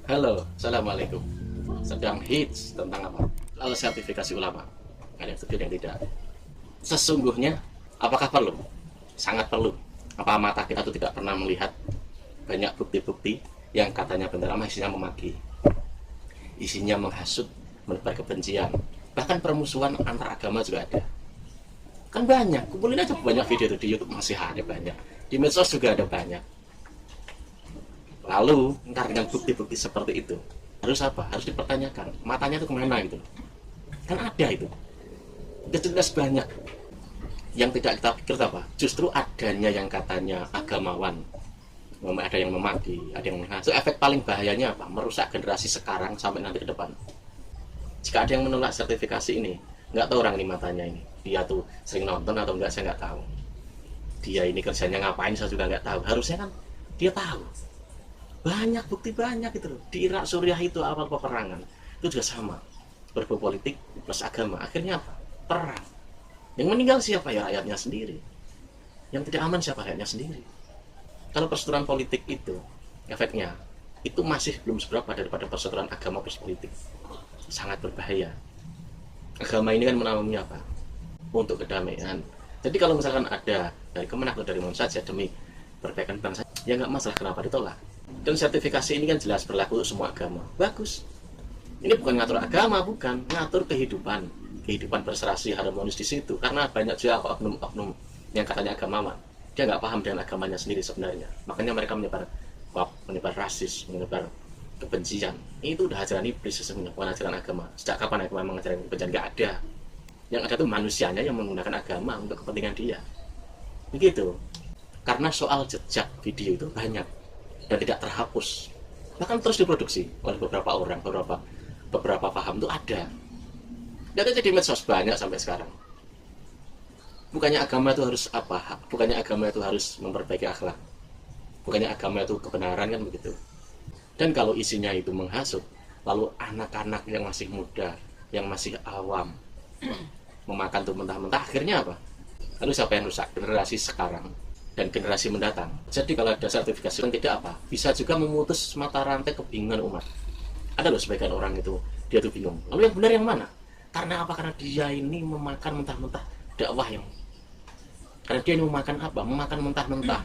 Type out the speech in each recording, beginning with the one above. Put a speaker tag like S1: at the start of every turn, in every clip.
S1: Halo, Assalamualaikum. Sedang hits tentang apa? Lalu sertifikasi ulama. Ada yang setuju, ada yang tidak. Sesungguhnya, apakah perlu? Sangat perlu. Apa mata kita tuh tidak pernah melihat banyak bukti-bukti yang katanya benar, ama isinya memaki, isinya menghasut, menebar kebencian, bahkan permusuhan antar agama juga ada. Kan banyak, kumpulin aja banyak video itu di YouTube, masih ada banyak. Di medsos juga ada banyak. Lalu, ntar dengan bukti-bukti seperti itu, harus apa? Harus dipertanyakan. Matanya itu kemana gitu? Kan ada itu. Udah jelas banyak. Yang tidak kita pikir apa? Justru adanya yang katanya agamawan, ada yang memaki, ada yang menghasut. Efek paling bahayanya apa? Merusak generasi sekarang sampai nanti ke depan. Jika ada yang menolak sertifikasi ini, nggak tahu orang ini matanya ini. Dia tuh sering nonton atau enggak, saya nggak tahu. Dia ini kerjanya ngapain, saya juga nggak tahu. Harusnya kan dia tahu. Banyak bukti, banyak itu loh. Di Irak, Suriah itu awal peperangan itu juga sama, berbau politik plus agama, akhirnya apa? Perang. Yang meninggal siapa? Ya rakyatnya sendiri. Yang tidak aman siapa? Rakyatnya sendiri. Kalau perseteruan politik itu efeknya itu masih belum seberapa daripada perseteruan agama plus politik. Sangat berbahaya. Agama ini kan menaungi apa? Untuk kedamaian. Jadi kalau misalkan ada dari Kemenak atau dari mana saja demi perbaikan bangsa, ya nggak masalah, kenapa ditolak. Dan sertifikasi ini kan jelas berlaku untuk semua agama. Bagus. Ini bukan ngatur agama, bukan ngatur kehidupan. Kehidupan berserasi harmonis di situ. Karena banyak juga oknum-oknum yang katanya agamawan. Dia nggak paham dengan agamanya sendiri sebenarnya. Makanya mereka menyebar rasis, menyebar kebencian. Itu udah ajaran iblis sesungguhnya, bukan ajaran agama. Sejak kapan agama mengajarkan kebencian? Nggak ada. Yang ada tuh manusianya yang menggunakan agama untuk kepentingan dia. Begitu. Karena soal jejak video itu banyak dan tidak terhapus, bahkan terus diproduksi oleh beberapa orang, beberapa paham itu ada, dan itu di medsos banyak sampai sekarang. Bukannya agama itu harus apa? Bukannya agama itu harus memperbaiki akhlak? Bukannya agama itu kebenaran, kan begitu? Dan kalau isinya itu menghasut, lalu anak-anak yang masih muda, yang masih awam, memakan tuh mentah-mentah, akhirnya apa? Lalu siapa yang rusak? Generasi sekarang dan generasi mendatang. Jadi kalau ada sertifikasi kan tidak apa, bisa juga memutus mata rantai kebingungan umat. Ada loh sebagian orang itu, dia tuh bingung. Lalu yang benar yang mana? Karena apa? Karena dia ini memakan mentah-mentah dakwah yang, karena dia ini memakan apa? Memakan mentah-mentah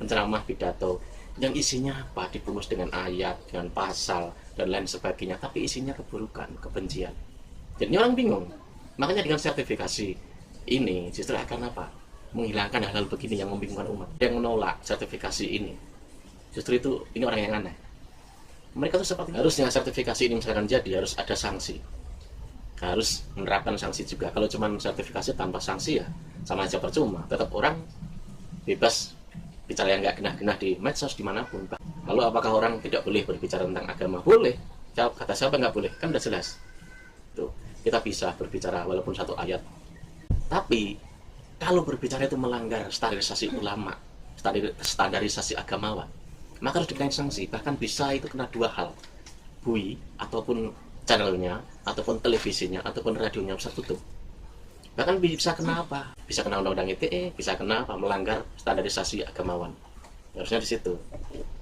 S1: penceramah pidato yang isinya apa? Dibungkus dengan ayat, dengan pasal dan lain sebagainya, tapi isinya keburukan, kebencian. Jadi orang bingung. Makanya dengan sertifikasi ini justru akan apa? Menghilangkan hal-hal begini yang membingungkan umat. Yang menolak sertifikasi ini, justru itu ini orang yang aneh. Mereka tuh seperti harusnya sertifikasi ini misalkan jadi harus ada sanksi, harus menerapkan sanksi juga. Kalau cuma sertifikasi tanpa sanksi ya sama aja percuma. Tetap orang bebas bicara yang nggak genah-genah di medsos dimanapun. Lalu apakah orang tidak boleh berbicara tentang agama? Boleh. Kata siapa nggak boleh? Kan udah jelas. Tuh, kita bisa berbicara walaupun satu ayat. Tapi kalau berbicara itu melanggar standarisasi ulama, standarisasi agamawan, maka harus dikenakan sanksi. Bahkan bisa itu kena dua hal, bui ataupun channelnya, ataupun televisinya, ataupun radionya bisa tutup. Bahkan bisa kena apa? Bisa kena undang-undang ITE, bisa kena apa? Melanggar standarisasi agamawan. Harusnya di situ.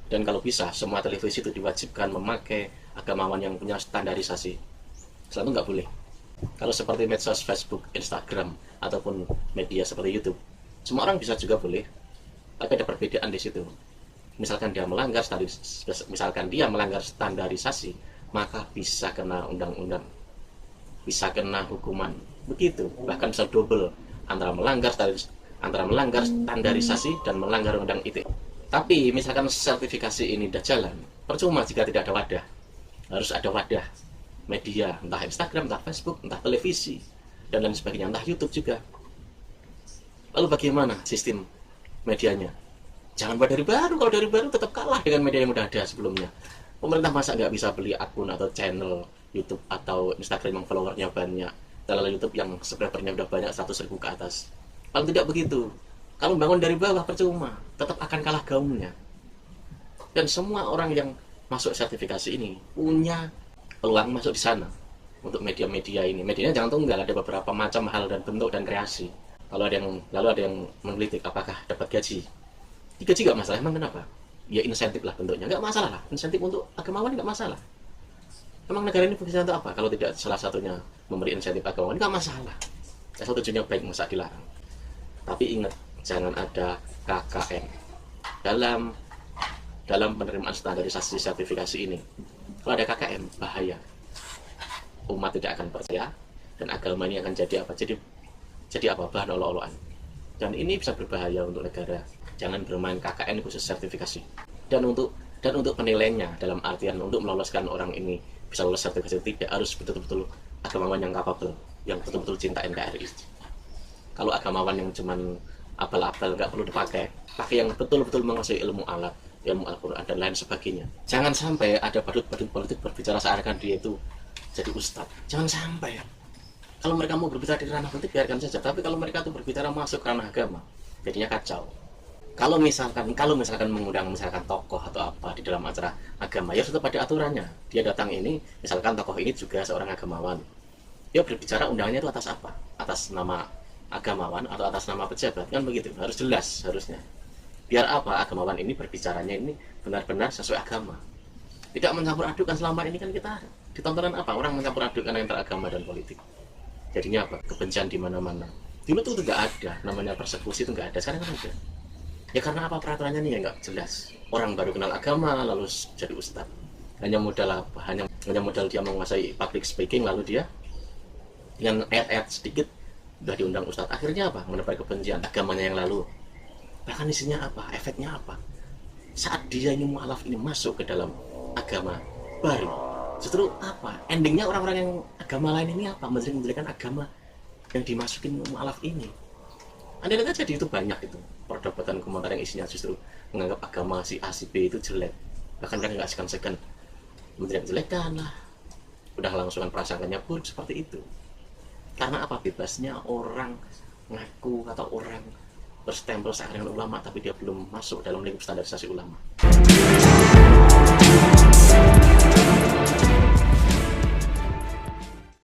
S1: Dan kalau bisa semua televisi itu diwajibkan memakai agamawan yang punya standarisasi. Setelah itu nggak boleh. Kalau seperti medsos Facebook, Instagram, ataupun media seperti YouTube, semua orang bisa juga boleh, tapi ada perbedaan di situ. Misalkan dia melanggar standarisasi, maka bisa kena undang-undang, bisa kena hukuman. Begitu, bahkan bisa double antara melanggar standarisasi dan melanggar undang ITE. Tapi misalkan sertifikasi ini tidak jalan, percuma jika tidak ada wadah. Harus ada wadah media, entah Instagram, entah Facebook, entah televisi, dan lain sebagainya, entah YouTube juga. Lalu bagaimana sistem medianya? Jangan buat dari baru. Kalau dari baru tetap kalah dengan media yang udah ada sebelumnya. Pemerintah masa nggak bisa beli akun atau channel YouTube atau Instagram yang followernya banyak, channel YouTube yang subscribernya udah banyak 100.000 ke atas? Kalau tidak begitu, kalau bangun dari bawah percuma, tetap akan kalah gaungnya. Dan semua orang yang masuk sertifikasi ini punya peluang masuk di sana. Untuk media-media ini, medianya jangan tunggal, ada beberapa macam hal dan bentuk dan kreasi. Lalu ada yang menggelitik apakah dapat gaji. Digaji nggak masalah, emang kenapa? ya insentif lah bentuknya, nggak masalah lah, insentif untuk agamawan nggak masalah. Emang negara ini fungsinya untuk apa? Kalau tidak salah satunya memberi insentif agamawan, nggak masalah. Asal tujuannya baik, masa dilarang. Tapi ingat, jangan ada KKN dalam penerimaan standarisasi sertifikasi ini. Kalau ada KKN, bahaya. Umat tidak akan percaya, dan agama ini akan jadi apa? Jadi apa? Bahan olok-olokan. Dan ini bisa berbahaya untuk negara. Jangan bermain KKN khusus sertifikasi. Dan untuk penilaiannya, dalam artian untuk meloloskan orang ini bisa lolos sertifikasi, tidak harus betul-betul agamawan yang kapabel, yang betul-betul cinta NKRI. Kalau agamawan yang cuman abal-abal, nggak perlu dipakai, pakai yang betul-betul menguasai ilmu alat, ilmu Al-Quran dan lain sebagainya. Jangan sampai ada badut-badut politik berbicara seakan dia itu jadi ustadz. Jangan sampai ya. Kalau mereka mau berbicara di ranah politik, biarkan saja. Tapi kalau mereka tuh berbicara masuk ke ranah agama, jadinya kacau. Kalau misalkan mengundang misalkan tokoh atau apa di dalam acara agama, ya tetap ada aturannya. Dia datang ini, misalkan tokoh ini juga seorang agamawan. Dia berbicara undangannya itu atas apa? Atas nama agamawan atau atas nama pejabat, kan begitu. Harus jelas harusnya. Biar apa? Agamawan ini berbicaranya ini benar-benar sesuai agama. Tidak mencampur adukan. Selama ini kan kita di tontonan apa? Orang mencampur adukan antara agama dan politik. Jadinya apa? Kebencian di mana-mana. Dulu tuh nggak ada, namanya persekusi itu nggak ada. Sekarang kan ada. Ya karena apa? Peraturannya nih ya nggak jelas. Orang baru kenal agama lalu jadi ustadz. Hanya modal apa? Hanya modal dia menguasai public speaking, lalu dia dengan ayat-ayat sedikit udah diundang ustadz. Akhirnya apa? Mendapat kebencian agamanya yang lalu. Bahkan isinya apa? Efeknya apa? Saat dia ini mu'alaf ini masuk ke dalam agama baru, justru apa? Endingnya orang-orang yang agama lain ini apa? Menjelek-menjelekan agama yang dimasukin mu'alaf ini. Anda lihat aja di itu banyak itu perdebatan komentar yang isinya justru menganggap agama si A si B itu jelek. Bahkan mereka nggak segan-segan menjelek-jelekan lah. Udah langsungan prasangkanya buruk seperti itu. Karena apa? Bebasnya orang ngaku atau orang berstempel seakan dengan ulama tapi dia belum masuk dalam lingkup standarisasi ulama.